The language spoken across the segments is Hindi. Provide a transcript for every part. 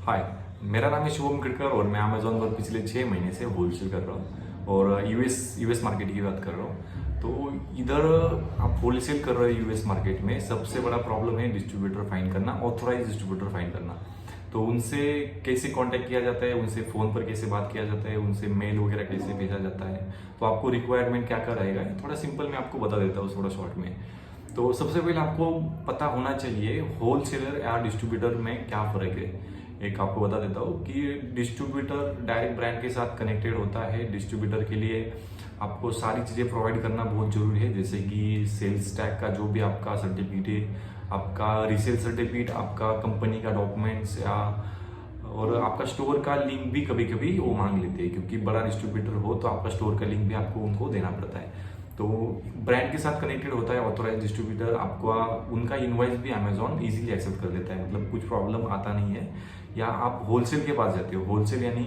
हाय, मेरा नाम है शुभम खड़कर और मैं अमेजोन पर पिछले 6 महीने से होलसेल कर रहा हूँ और यूएस मार्केट की बात कर रहा हूँ। तो इधर आप होलसेल कर रहे हो यूएस मार्केट में, सबसे बड़ा प्रॉब्लम है डिस्ट्रीब्यूटर फाइंड करना, ऑथोराइज डिस्ट्रीब्यूटर फाइंड करना। तो उनसे कैसे कांटेक्ट किया जाता है, उनसे फ़ोन पर कैसे बात किया जाता है, उनसे मेल वगैरह कैसे भेजा जाता है, तो आपको रिक्वायरमेंट क्या क्या रहेगा, थोड़ा सिंपल मैं आपको बता देता हूँ थोड़ा शॉर्ट में। तो सबसे पहले आपको पता होना चाहिए होलसेलर या डिस्ट्रीब्यूटर में क्या फ़र्क है। एक आपको बता देता हूँ कि डिस्ट्रीब्यूटर डायरेक्ट ब्रांड के साथ कनेक्टेड होता है। डिस्ट्रीब्यूटर के लिए आपको सारी चीज़ें प्रोवाइड करना बहुत ज़रूरी है, जैसे कि सेल्स टैग का जो भी आपका सर्टिफिकेट है, आपका रीसेल सर्टिफिकेट, आपका कंपनी का डॉक्यूमेंट्स, या और आपका स्टोर का लिंक भी कभी कभी वो मांग लेते हैं, क्योंकि बड़ा डिस्ट्रीब्यूटर हो तो आपका स्टोर का लिंक भी आपको उनको देना पड़ता है। तो ब्रांड के साथ कनेक्टेड होता है ऑथोराइज डिस्ट्रीब्यूटर, आपको उनका इनवॉइस भी अमेजोन इजीली एक्सेप्ट कर लेता है, मतलब कुछ प्रॉब्लम आता नहीं है। या आप होलसेल के पास जाते हो, होलसेल यानी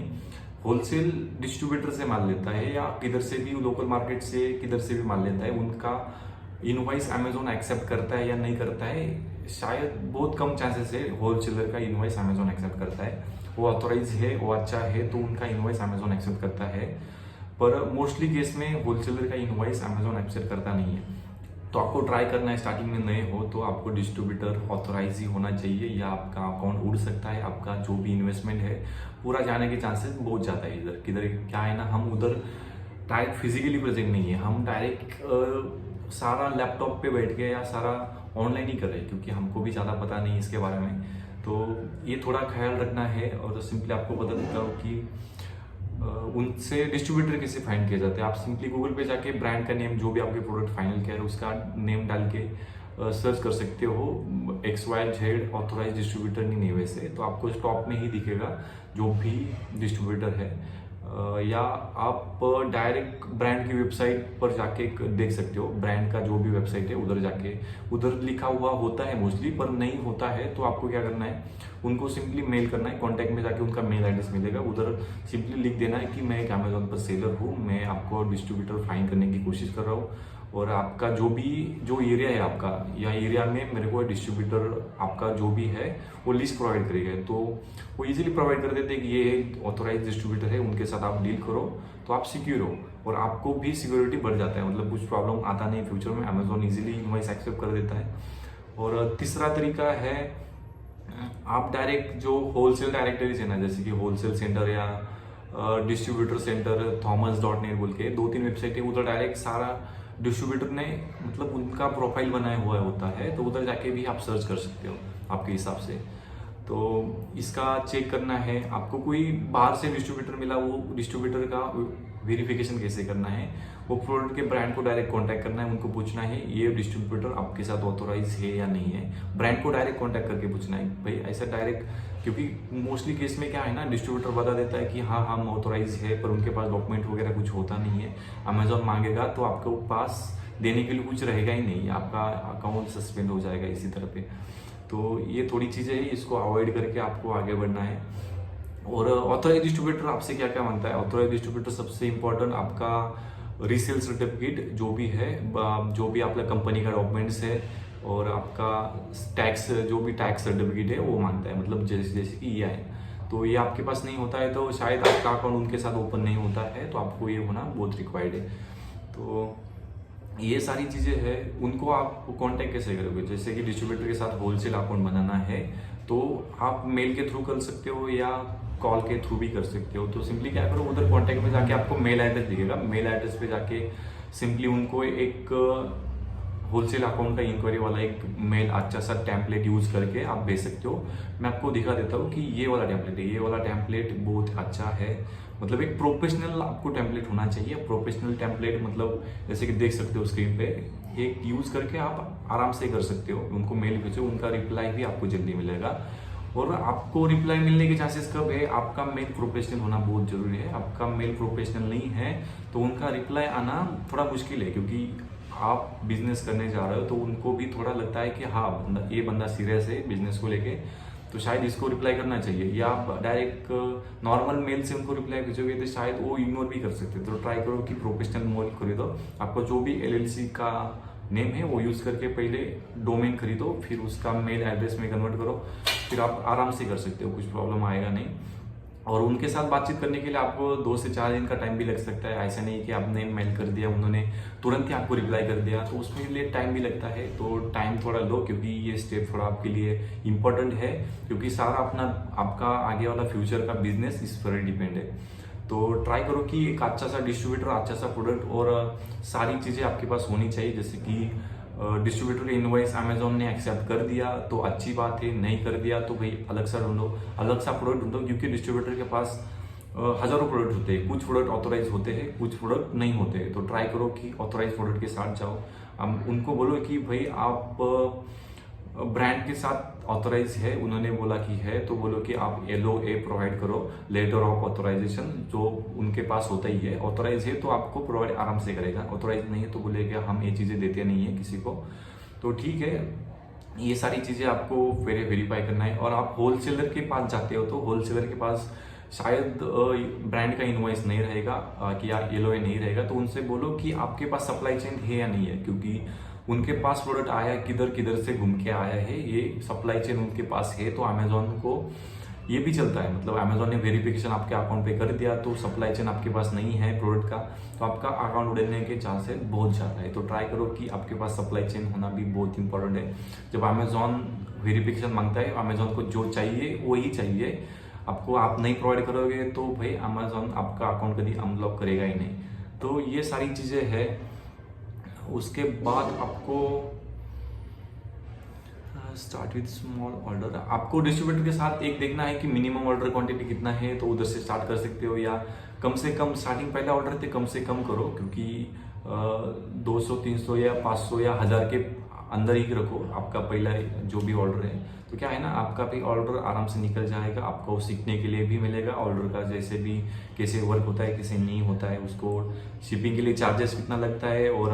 होलसेल डिस्ट्रीब्यूटर से माल लेता है, या किधर से भी लोकल मार्केट से किधर से भी माल लेता है, उनका इनवॉइस अमेजोन एक्सेप्ट करता है या नहीं करता है, शायद बहुत कम चांसेस है होलसेलर का इनवॉइस अमेजोन एक्सेप्ट करता है। वो ऑथोराइज है, वो अच्छा है, तो उनका इनवॉइस अमेजोन एक्सेप्ट करता है। पर मोस्टली केस में होलसेलर का इनवॉइस अमेजोन एक्सेप्ट करता नहीं है। तो आपको ट्राई करना है, स्टार्टिंग में नए हो तो आपको डिस्ट्रीब्यूटर ऑथोराइज ही होना चाहिए, या आपका अकाउंट उड़ सकता है, आपका जो भी इन्वेस्टमेंट है पूरा जाने के चांसेस बहुत ज़्यादा है। इधर किधर क्या है ना, हम उधर डायरेक्ट फिजिकली प्रेजेंट नहीं है, हम डायरेक्ट सारा लैपटॉप पे बैठ के या सारा ऑनलाइन ही कर रहे हैं, क्योंकि हमको भी ज़्यादा पता नहीं इसके बारे में। तो ये थोड़ा ख्याल रखना है। और सिंपली आपको बता देता हूँ कि उनसे डिस्ट्रीब्यूटर कैसे फाइंड किया जाता है। आप सिंपली गूगल पे जाके ब्रांड का नेम, जो भी आपके प्रोडक्ट फाइनल किया है उसका नेम डाल के सर्च कर सकते हो। XYZ ऑथोराइज डिस्ट्रीब्यूटर नहीं है वैसे, तो आपको टॉप में ही दिखेगा जो भी डिस्ट्रीब्यूटर है। या आप डायरेक्ट ब्रांड की वेबसाइट पर जाके देख सकते हो, ब्रांड का जो भी वेबसाइट है उधर जाके, उधर लिखा हुआ होता है मोस्टली, पर नहीं होता है तो आपको क्या करना है, उनको सिंपली मेल करना है। कॉन्टैक्ट में जाके उनका मेल एड्रेस मिलेगा, उधर सिंपली लिख देना है कि मैं एक अमेजोन पर सेलर हूँ, मैं आपको डिस्ट्रीब्यूटर फाइंड करने की कोशिश कर रहा हूँ, और आपका जो एरिया है आपका, या एरिया में मेरे को डिस्ट्रीब्यूटर आपका जो भी है वो लिस्ट प्रोवाइड करेगा। तो वो इजीली प्रोवाइड कर देते हैं कि ये ऑथोराइज डिस्ट्रीब्यूटर है, उनके साथ आप डील करो तो आप सिक्योर हो, और आपको भी सिक्योरिटी बढ़ जाता है, मतलब कुछ प्रॉब्लम आता नहीं फ्यूचर में, अमेजोन इजीली इनवॉइस एक्सेप्ट कर देता है। और तीसरा तरीका है, आप डायरेक्ट जो होलसेल डायरेक्टरीज है ना, जैसे कि होलसेल सेंटर या डिस्ट्रीब्यूटर सेंटर, थॉमस.नेट बोल के 2-3 वेबसाइट है, उधर डायरेक्ट सारा डिस्ट्रीब्यूटर ने मतलब उनका प्रोफाइल बनाया हुआ होता है, तो उधर जाके भी आप सर्च कर सकते हो आपके हिसाब से। तो इसका चेक करना है, आपको कोई बाहर से डिस्ट्रीब्यूटर मिला, वो डिस्ट्रीब्यूटर का वेरिफिकेशन कैसे करना है, वो प्रोडक्ट के ब्रांड को डायरेक्ट कांटेक्ट करना है, उनको पूछना है ये डिस्ट्रीब्यूटर आपके साथ ऑथोराइज है या नहीं है। ब्रांड को डायरेक्ट कांटेक्ट करके पूछना है भाई, ऐसा डायरेक्ट, क्योंकि मोस्टली केस में क्या है ना, डिस्ट्रीब्यूटर बता देता है कि हाँ हम ऑथोराइज है, पर उनके पास डॉक्यूमेंट वगैरह कुछ होता नहीं है। अमेजोन मांगेगा तो आपके पास देने के लिए कुछ रहेगा ही नहीं, आपका अकाउंट सस्पेंड हो जाएगा इसी तरह पे। तो ये थोड़ी चीज़ें हैं, इसको अवॉइड करके आपको आगे बढ़ना है। और ऑथोराइज डिस्ट्रीब्यूटर आपसे क्या क्या मांगता है, ऑथोराइज डिस्ट्रीब्यूटर सबसे इंपॉर्टेंट आपका रीसेल सर्टिफिकेट जो भी है, जो भी आपका कंपनी का डॉक्यूमेंट्स है, और आपका टैक्स, जो भी टैक्स सर्टिफिकेट है वो मांगता है, मतलब जैसे जैसे कि ये है। तो ये आपके पास नहीं होता है तो शायद आपका अकाउंट उनके साथ ओपन नहीं होता है, तो आपको ये होना बहुत रिक्वायर्ड है। तो ये सारी चीज़ें हैं, उनको आप कांटेक्ट कैसे करोगे, जैसे कि डिस्ट्रीब्यूटर के साथ होलसेल अकाउंट बनाना है तो आप मेल के थ्रू कर सकते हो या कॉल के थ्रू भी कर सकते हो। तो सिंपली क्या करो, उधर कांटेक्ट में जाके आपको मेल एड्रेस दिखेगा, मेल एड्रेस पे जाके सिंपली उनको एक होलसेल अकाउंट का इंक्वायरी वाला एक मेल अच्छा सा टेम्पलेट यूज करके आप भेज सकते हो। मैं आपको दिखा देता हूँ कि ये वाला टेम्पलेट है, ये वाला टेम्पलेट बहुत अच्छा है, मतलब एक प्रोफेशनल आपको टेम्पलेट होना चाहिए। प्रोफेशनल टेम्पलेट मतलब जैसे कि देख सकते हो स्क्रीन पे, एक यूज करके आप आराम से कर सकते हो। उनको मेल भेजो, उनका रिप्लाई भी आपको जल्दी मिलेगा। और आपको रिप्लाई मिलने के चांसेस कब है, आपका मेल प्रोफेशनल होना बहुत जरूरी है। आपका मेल प्रोफेशनल नहीं है तो उनका रिप्लाई आना थोड़ा मुश्किल है, क्योंकि आप बिजनेस करने जा रहे हो तो उनको भी थोड़ा लगता है कि हाँ ये बंदा सीरियस है बिजनेस को लेके, तो शायद इसको रिप्लाई करना चाहिए। या आप डायरेक्ट नॉर्मल मेल से उनको रिप्लाई भेजोगे तो शायद वो इग्नोर भी कर सकते हैं। तो ट्राई करो कि प्रोफेशनल मेल खरीदो, आपको जो भी LLC का नेम है वो यूज़ करके पहले डोमेन खरीदो, फिर उसका मेल एड्रेस में कन्वर्ट करो, फिर आप आराम से कर सकते हो, कुछ प्रॉब्लम आएगा नहीं। और उनके साथ बातचीत करने के लिए आपको 2 से 4 दिन का टाइम भी लग सकता है। ऐसा नहीं कि आपने मेल कर दिया, उन्होंने तुरंत ही आपको रिप्लाई कर दिया, तो उसमें लिए टाइम भी लगता है। तो टाइम थोड़ा लो, क्योंकि ये स्टेप थोड़ा आपके लिए इम्पोर्टेंट है, क्योंकि सारा आपका आगे वाला फ्यूचर का बिजनेस इस पर डिपेंड है। तो ट्राई करो कि एक अच्छा सा डिस्ट्रीब्यूटर, अच्छा सा प्रोडक्ट और सारी चीज़ें आपके पास होनी चाहिए। जैसे कि डिस्ट्रीब्यूटर इनवॉइस अमेजोन ने एक्सेप्ट कर दिया तो अच्छी बात है, नहीं कर दिया तो भाई अलग सा ढूंढो, अलग सा प्रोडक्ट ढूंढो, क्योंकि डिस्ट्रीब्यूटर के पास हजारों प्रोडक्ट होते हैं। कुछ प्रोडक्ट ऑथोराइज होते हैं, कुछ प्रोडक्ट नहीं होते हैं। तो ट्राई करो कि ऑथोराइज प्रोडक्ट के साथ जाओ। उनको बोलो कि भाई आप ब्रांड के साथ ऑथोराइज है, उन्होंने बोला कि है, तो बोलो कि आप LOA प्रोवाइड करो, लेटर ऑफ ऑथोराइजेशन, जो उनके पास होता ही है। ऑथोराइज है तो आपको प्रोवाइड आराम से करेगा, ऑथोराइज नहीं है तो बोलेगा हम ये चीज़ें देते नहीं है किसी को। तो ठीक है, ये सारी चीज़ें आपको वेरीफाई करना है। और आप होलसेलर के पास जाते हो तो होलसेलर के पास शायद ब्रांड का इनवॉइस नहीं रहेगा कि या LOA नहीं रहेगा, तो उनसे बोलो कि आपके पास सप्लाई चेन है या नहीं है, क्योंकि उनके पास प्रोडक्ट आया किधर किधर से घूम के आया है, ये सप्लाई चेन उनके पास है। तो अमेजोन को ये भी चलता है, मतलब अमेजोन ने वेरिफिकेशन आपके अकाउंट पे कर दिया तो सप्लाई चेन आपके पास नहीं है प्रोडक्ट का, तो आपका अकाउंट उड़ने के चांसेस बहुत ज़्यादा है। तो ट्राई करो कि आपके पास सप्लाई चेन होना भी बहुत इंपॉर्टेंट है। जब अमेजोन वेरिफिकेशन मांगता है, अमेजोन को जो चाहिए वही चाहिए आपको, आप नहीं प्रोवाइड करोगे तो भाई अमेजोन आपका अकाउंट कभी अनब्लॉक करेगा ही नहीं। तो ये सारी चीज़ें है। उसके बाद आपको स्टार्ट विथ स्मॉल ऑर्डर, आपको डिस्ट्रीब्यूटर के साथ एक देखना है कि मिनिमम ऑर्डर क्वांटिटी कितना है, तो उधर से स्टार्ट कर सकते हो, या कम से कम स्टार्टिंग पहला ऑर्डर थे कम से कम करो, क्योंकि 200 300 या 500 या 1000 के अंदर ही रखो आपका पहला जो भी ऑर्डर है। तो क्या है ना, आपका भी ऑर्डर आराम से निकल जाएगा, आपको सीखने के लिए भी मिलेगा ऑर्डर का, जैसे भी कैसे वर्क होता है कैसे नहीं होता है, उसको शिपिंग के लिए चार्जेस कितना लगता है, और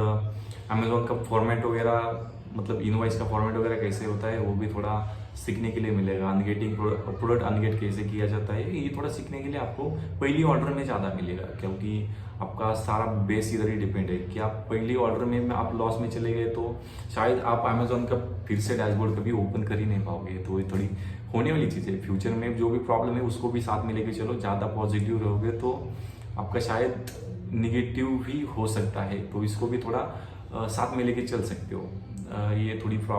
अमेजोन का फॉर्मेट वगैरह, मतलब इनवॉइस का फॉर्मेट वगैरह कैसे होता है, वो भी थोड़ा सीखने के लिए मिलेगा। अनगेटिंग प्रोडक्ट अनगेट कैसे किया जाता है, ये थोड़ा सीखने के लिए आपको पहली ऑर्डर में ज़्यादा मिलेगा, क्योंकि आपका सारा बेस इधर ही डिपेंड है कि आप पहली ऑर्डर में आप लॉस में चले गए तो शायद आप अमेजोन का फिर से डैशबोर्ड कभी ओपन कर ही नहीं पाओगे। तो ये थोड़ी होने वाली चीज़ है। फ्यूचर में जो भी प्रॉब्लम है उसको भी साथ में लेके चलो, ज़्यादा पॉजिटिव रहोगे तो आपका शायद निगेटिव भी हो सकता है, तो इसको भी थोड़ा साथ में लेके चल सकते हो। ये थोड़ी प्रॉब्लम